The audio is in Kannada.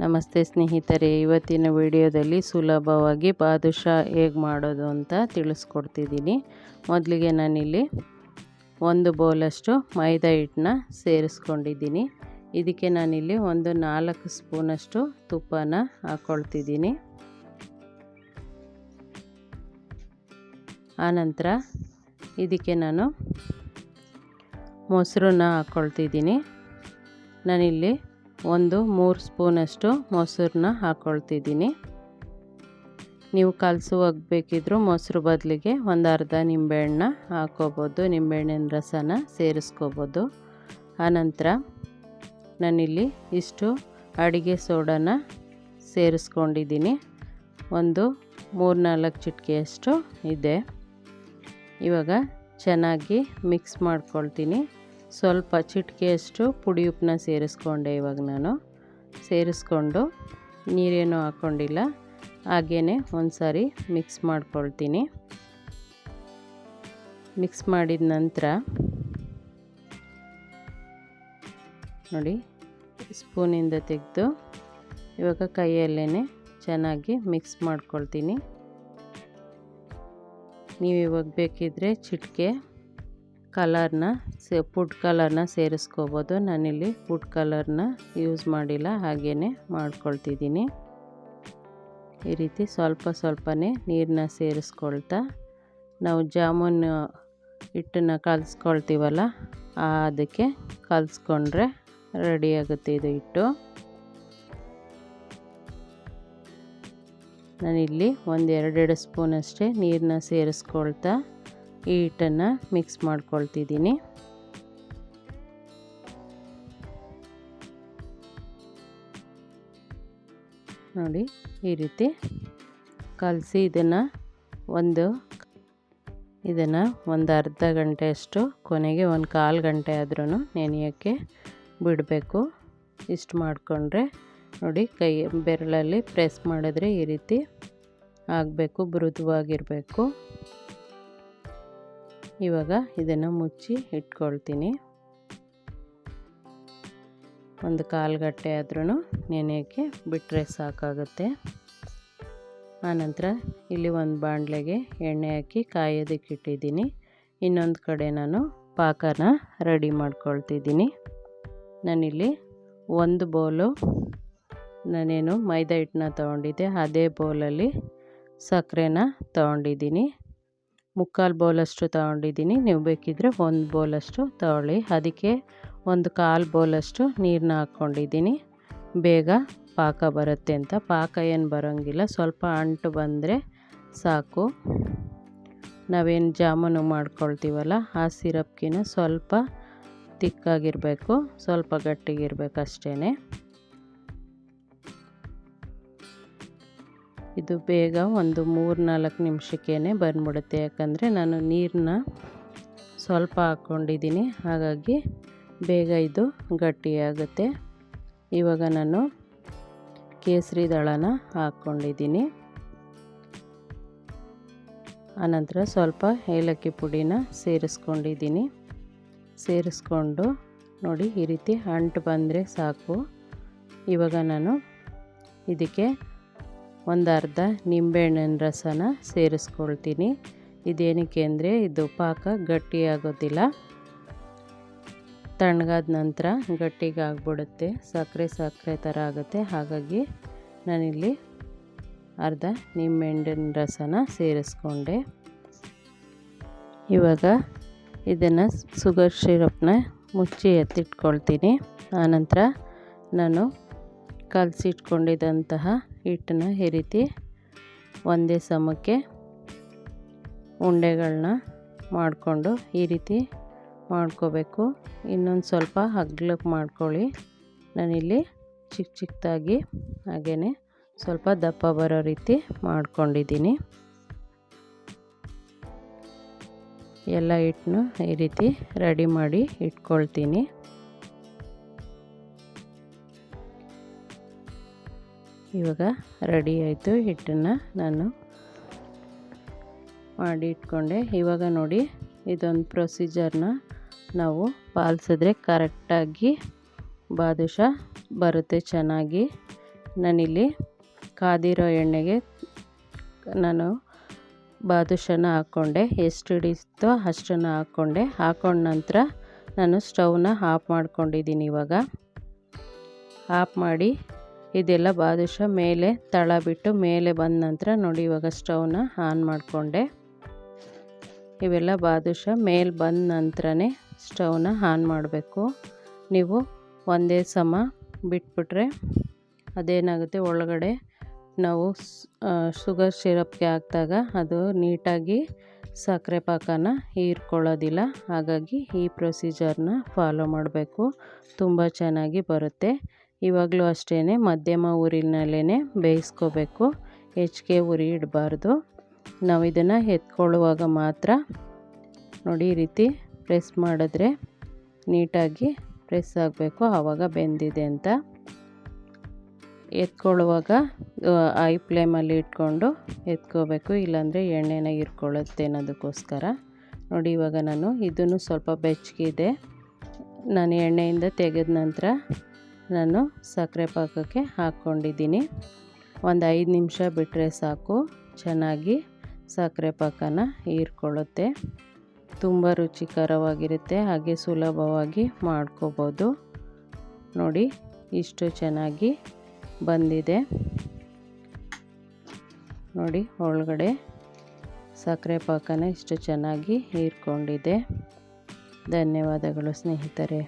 ನಮಸ್ತೆ ಸ್ನೇಹಿತರೆ, ಇವತ್ತಿನ ವಿಡಿಯೋದಲ್ಲಿ ಸುಲಭವಾಗಿ ಬಾದುಷಾ ಹೇಗೆ ಮಾಡೋದು ಅಂತ ತಿಳಿಸ್ಕೊಡ್ತಿದ್ದೀನಿ. ಮೊದಲಿಗೆ ನಾನಿಲ್ಲಿ 1 ಬೌಲಷ್ಟು ಮೈದಾ ಹಿಟ್ಟನ್ನ ಸೇರಿಸ್ಕೊಂಡಿದ್ದೀನಿ. ಇದಕ್ಕೆ ನಾನಿಲ್ಲಿ ಒಂದು 4 ಸ್ಪೂನಷ್ಟು ತುಪ್ಪನ ಹಾಕ್ಕೊಳ್ತಿದ್ದೀನಿ. ಆನಂತರ ಇದಕ್ಕೆ ನಾನು ಮೊಸರನ್ನ ಹಾಕ್ಕೊಳ್ತಿದ್ದೀನಿ. ನಾನಿಲ್ಲಿ 3 ಸ್ಪೂನಷ್ಟು ಮೊಸರನ್ನ ಹಾಕ್ಕೊಳ್ತಿದ್ದೀನಿ. ನೀವು ಕಲಸುವಾಗ ಬೇಕಿದ್ದರೂ ಮೊಸರು ಬದಲಿಗೆ ಅರ್ಧ ನಿಂಬೆಹಣ್ಣು ಹಾಕ್ಕೋಬೋದು, ನಿಂಬೆಹಣ್ಣಿನ ರಸನ ಸೇರಿಸ್ಕೋಬೋದು. ಆನಂತರ ನಾನಿಲ್ಲಿ ಇಷ್ಟು ಅಡುಗೆ ಸೋಡಾನ ಸೇರಿಸ್ಕೊಂಡಿದ್ದೀನಿ. 3-4 ಚಿಟಿಕೆಯಷ್ಟು ಇದೆ. ಇವಾಗ ಚೆನ್ನಾಗಿ ಮಿಕ್ಸ್ ಮಾಡ್ಕೊಳ್ತೀನಿ. ಸ್ವಲ್ಪ ಚಿಟಿಕೆಯಷ್ಟು ಪುಡಿ ಉಪ್ಪನ್ನ ಸೇರಿಸ್ಕೊಂಡೆ. ಇವಾಗ ನಾನು ಸೇರಿಸ್ಕೊಂಡು ನೀರೇನು ಹಾಕ್ಕೊಂಡಿಲ್ಲ, ಹಾಗೇ ಒಂದು ಸಾರಿ ಮಿಕ್ಸ್ ಮಾಡ್ಕೊಳ್ತೀನಿ. ಮಿಕ್ಸ್ ಮಾಡಿದ ನಂತರ ನೋಡಿ, ಸ್ಪೂನಿಂದ ತೆಗೆದು ಇವಾಗ ಕೈಯಲ್ಲೇ ಚೆನ್ನಾಗಿ ಮಿಕ್ಸ್ ಮಾಡ್ಕೊಳ್ತೀನಿ. ನೀವು ಇವಾಗ ಬೇಕಿದ್ದರೆ ಚಿಟಿಕೆ ಫುಡ್ ಕಲರ್ನ ಸೇರಿಸ್ಕೋಬೋದು. ನಾನಿಲ್ಲಿ ಫುಡ್ ಕಲರ್ನ ಯೂಸ್ ಮಾಡಿಲ್ಲ, ಹಾಗೇ ಮಾಡ್ಕೊಳ್ತಿದ್ದೀನಿ. ಈ ರೀತಿ ಸ್ವಲ್ಪನೇ ನೀರನ್ನ ಸೇರಿಸ್ಕೊಳ್ತಾ ನಾವು ಜಾಮೂನ್ ಹಿಟ್ಟನ್ನು ಕಲಿಸ್ಕೊಳ್ತೀವಲ್ಲ, ಅದಕ್ಕೆ ಕಲಿಸ್ಕೊಂಡ್ರೆ ರೆಡಿಯಾಗುತ್ತೆ ಇದು ಹಿಟ್ಟು. ನಾನಿಲ್ಲಿ 1-2 ಸ್ಪೂನಷ್ಟೇ ನೀರನ್ನ ಸೇರಿಸ್ಕೊಳ್ತಾ ಈ ಹಿಟ್ಟನ್ನು ಮಿಕ್ಸ್ ಮಾಡ್ಕೊಳ್ತಿದ್ದೀನಿ. ನೋಡಿ, ಈ ರೀತಿ ಕಲಸಿ ಇದನ್ನು ಒಂದು ಅರ್ಧ ಗಂಟೆಯಷ್ಟು, ಕೊನೆಗೆ 1/4 ಗಂಟೆ ಆದ್ರೂ ನೆನೆಯೋಕ್ಕೆ ಬಿಡಬೇಕು. ಇಷ್ಟು ಮಾಡಿಕೊಂಡ್ರೆ ನೋಡಿ, ಬೆರಳಲ್ಲಿ ಪ್ರೆಸ್ ಮಾಡಿದ್ರೆ ಈ ರೀತಿ ಆಗಬೇಕು, ಮೃದುವಾಗಿರಬೇಕು. ಇವಾಗ ಇದನ್ನು ಮುಚ್ಚಿ ಇಟ್ಕೊಳ್ತೀನಿ. 1/4 ಗಂಟೆ ಆದ್ರೂ ನೆನೆಯೋಕ್ಕೆ ಬಿಟ್ಟರೆ ಸಾಕಾಗುತ್ತೆ. ಆನಂತರ ಇಲ್ಲಿ ಒಂದು ಬಾಣಲೆಗೆ ಎಣ್ಣೆ ಹಾಕಿ ಕಾಯೋದಕ್ಕೆ ಇಟ್ಟಿದ್ದೀನಿ. ಇನ್ನೊಂದು ಕಡೆ ನಾನು ಪಾಕನ ರೆಡಿ ಮಾಡ್ಕೊಳ್ತಿದ್ದೀನಿ. ನಾನಿಲ್ಲಿ 1 ಬೌಲು ನಾನೇನು ಮೈದಾ ಹಿಟ್ಟನ್ನ ತೊಗೊಂಡಿದ್ದೆ, ಅದೇ ಬೌಲಲ್ಲಿ ಸಕ್ಕರೆನ ತೊಗೊಂಡಿದ್ದೀನಿ. 3/4 ಬೌಲಷ್ಟು ತೊಗೊಂಡಿದ್ದೀನಿ. ನೀವು ಬೇಕಿದ್ದರೆ 1 ಬೌಲಷ್ಟು ತೊಗೊಳ್ಳಿ. ಅದಕ್ಕೆ 1/4 ಬೌಲಷ್ಟು ನೀರನ್ನ ಹಾಕ್ಕೊಂಡಿದ್ದೀನಿ. ಬೇಗ ಪಾಕ ಬರುತ್ತೆ ಅಂತ. ಪಾಕ ಏನು ಬರೋಂಗಿಲ್ಲ, ಸ್ವಲ್ಪ ಅಂಟು ಬಂದರೆ ಸಾಕು. ನಾವೇನು ಜಾಮೂನು ಮಾಡ್ಕೊಳ್ತೀವಲ್ಲ, ಆ ಸಿರಪ್ಗಿನ ಸ್ವಲ್ಪ ತಿಕ್ಕಾಗಿರಬೇಕು, ಸ್ವಲ್ಪ ಗಟ್ಟಿಗಿರಬೇಕು ಅಷ್ಟೇ. ಇದು ಬೇಗ 3-4 ನಿಮಿಷಕ್ಕೇ ಬಂದ್ಬಿಡುತ್ತೆ. ಯಾಕಂದರೆ ನಾನು ನೀರನ್ನ ಸ್ವಲ್ಪ ಹಾಕ್ಕೊಂಡಿದ್ದೀನಿ, ಹಾಗಾಗಿ ಬೇಗ ಇದು ಗಟ್ಟಿಯಾಗುತ್ತೆ. ಇವಾಗ ನಾನು ಕೇಸರಿ ದಳನ ಹಾಕ್ಕೊಂಡಿದ್ದೀನಿ. ಆನಂತರ ಸ್ವಲ್ಪ ಏಲಕ್ಕಿ ಪುಡಿನ ಸೇರಿಸ್ಕೊಂಡಿದ್ದೀನಿ. ಸೇರಿಸ್ಕೊಂಡು ನೋಡಿ, ಈ ರೀತಿ ಅಂಟು ಬಂದರೆ ಸಾಕು. ಇವಾಗ ನಾನು ಇದಕ್ಕೆ ಅರ್ಧ ನಿಂಬೆಹಣ್ಣಿನ ರಸನ ಸೇರಿಸ್ಕೊಳ್ತೀನಿ. ಇದೇನಕ್ಕೆ ಅಂದರೆ ಇದು ಪಾಕ ಗಟ್ಟಿಯಾಗೋದಿಲ್ಲ. ತಣ್ಣಗಾದ ನಂತರ ಗಟ್ಟಿಗಾಗ್ಬಿಡುತ್ತೆ, ಸಕ್ಕರೆ ಥರ ಆಗುತ್ತೆ. ಹಾಗಾಗಿ ನಾನಿಲ್ಲಿ ಅರ್ಧ ನಿಂಬೆಹಣ್ಣಿನ ರಸನ ಸೇರಿಸ್ಕೊಂಡೆ. ಇವಾಗ ಇದನ್ನು ಶುಗರ್ ಸಿರಪ್ನ ಮುಚ್ಚಿ ಎತ್ತಿಟ್ಕೊಳ್ತೀನಿ. ಆನಂತರ ನಾನು ಕಲಸಿಟ್ಕೊಂಡಿದ್ದಂತಹ ಹಿಟ್ಟನ್ನ ಈ ರೀತಿ ಒಂದೇ ಸಮಕ್ಕೆ ಉಂಡೆಗಳನ್ನ ಮಾಡಿಕೊಂಡು ಈ ರೀತಿ ಮಾಡ್ಕೋಬೇಕು. ಇನ್ನೊಂದು ಸ್ವಲ್ಪ ಅಗಲಕ್ಕೆ ಮಾಡ್ಕೊಳ್ಳಿ. ನಾನಿಲ್ಲಿ ಚಿಕ್ಕದಾಗಿ ಹಾಗೇ ಸ್ವಲ್ಪ ದಪ್ಪ ಬರೋ ರೀತಿ ಮಾಡ್ಕೊಂಡಿದ್ದೀನಿ. ಎಲ್ಲ ಹಿಟ್ಟನ್ನು ಈ ರೀತಿ ರೆಡಿ ಮಾಡಿ ಇಟ್ಕೊಳ್ತೀನಿ. ಇವಾಗ ರೆಡಿ ಆಯಿತು. ಹಿಟ್ಟನ್ನು ನಾನು ಮಾಡಿ ಇಟ್ಕೊಂಡೆ. ಇವಾಗ ನೋಡಿ, ಇದೊಂದು ಪ್ರೊಸೀಜರ್ನ ನಾವು ಪಾಲಿಸಿದ್ರೆ ಕರೆಕ್ಟಾಗಿ ಬಾದುಷಾ ಬರುತ್ತೆ ಚೆನ್ನಾಗಿ. ನಾನಿಲ್ಲಿ ಕಾದಿರೋ ಎಣ್ಣೆಗೆ ನಾನು ಬಾದುಷನ ಹಾಕ್ಕೊಂಡೆ. ಎಷ್ಟು ಹಿಡಿಸ್ತೋ ಅಷ್ಟನ್ನು ಹಾಕ್ಕೊಂಡ ನಂತರ ನಾನು ಸ್ಟವ್ನ ಆಫ್ ಮಾಡ್ಕೊಂಡಿದ್ದೀನಿ. ಇವಾಗ ಆಫ್ ಮಾಡಿ ಇದೆಲ್ಲ ಬಾದುಷ ಮೇಲೆ ತಳ ಬಿಟ್ಟು ಮೇಲೆ ಬಂದ ನಂತರ ನೋಡಿ ಇವಾಗ ಸ್ಟವ್ನ ಆನ್ ಮಾಡಿಕೊಂಡೆ. ಇವೆಲ್ಲ ಬಾದುಷ ಮೇಲೆ ಬಂದ ನಂತರನೇ ಸ್ಟವ್ನ ಆನ್ ಮಾಡಬೇಕು. ನೀವು ಒಂದೇ ಸಮ ಬಿಟ್ಬಿಟ್ರೆ ಅದೇನಾಗುತ್ತೆ, ಒಳಗಡೆ ನಾವು ಶುಗರ್ ಸಿರಪ್ಗೆ ಹಾಕಿದಾಗ ಅದು ನೀಟಾಗಿ ಸಕ್ಕರೆ ಪಾಕನ ಹೀರ್ಕೊಳ್ಳೋದಿಲ್ಲ. ಹಾಗಾಗಿ ಈ ಪ್ರೊಸೀಜರ್ನ ಫಾಲೋ ಮಾಡಬೇಕು, ತುಂಬ ಚೆನ್ನಾಗಿ ಬರುತ್ತೆ. ಇವಾಗಲೂ ಅಷ್ಟೇ ಮಧ್ಯಮ ಉರಿನಲ್ಲೇ ಬೇಯಿಸ್ಕೋಬೇಕು, ಹೆಚ್ಚಿಗೆ ಉರಿ ಇಡಬಾರ್ದು. ನಾವು ಇದನ್ನು ಎತ್ಕೊಳ್ಳುವಾಗ ಮಾತ್ರ ನೋಡಿ ಈ ರೀತಿ ಪ್ರೆಸ್ ಮಾಡಿದ್ರೆ ನೀಟಾಗಿ ಪ್ರೆಸ್ ಆಗಬೇಕು, ಆವಾಗ ಬೆಂದಿದೆ ಅಂತ. ಎತ್ಕೊಳ್ಳುವಾಗ ಐ ಫ್ಲೇಮಲ್ಲಿ ಇಟ್ಕೊಂಡು ಎತ್ಕೋಬೇಕು, ಇಲ್ಲಾಂದರೆ ಎಣ್ಣೆನ ಹೀರ್ಕೊಳ್ಳುತ್ತೆ ಅನ್ನೋದಕ್ಕೋಸ್ಕರ. ನೋಡಿ ಇವಾಗ ನಾನು ಇದನ್ನು ಸ್ವಲ್ಪ ಬೆಚ್ಚಗಿದೆ, ನಾನು ಎಣ್ಣೆಯಿಂದ ತೆಗೆದ ನಂತರ ನಾನು ಸಕ್ಕರೆ ಪಾಕಕ್ಕೆ ಹಾಕ್ಕೊಂಡಿದ್ದೀನಿ. ಒಂದು 5 ನಿಮಿಷ ಬಿಟ್ಟರೆ ಸಾಕು, ಚೆನ್ನಾಗಿ ಸಕ್ಕರೆ ಪಾಕನ ಹೀರ್ಕೊಳ್ಳುತ್ತೆ. ತುಂಬ ರುಚಿಕರವಾಗಿರುತ್ತೆ, ಹಾಗೆ ಸುಲಭವಾಗಿ ಮಾಡ್ಕೋಬೋದು. ನೋಡಿ ಇಷ್ಟು ಚೆನ್ನಾಗಿ ಬಂದಿದೆ. ನೋಡಿ ಒಳಗಡೆ ಸಕ್ಕರೆ ಪಾಕನ ಇಷ್ಟು ಚೆನ್ನಾಗಿ ಹೀರ್ಕೊಂಡಿದೆ. ಧನ್ಯವಾದಗಳು ಸ್ನೇಹಿತರೆ.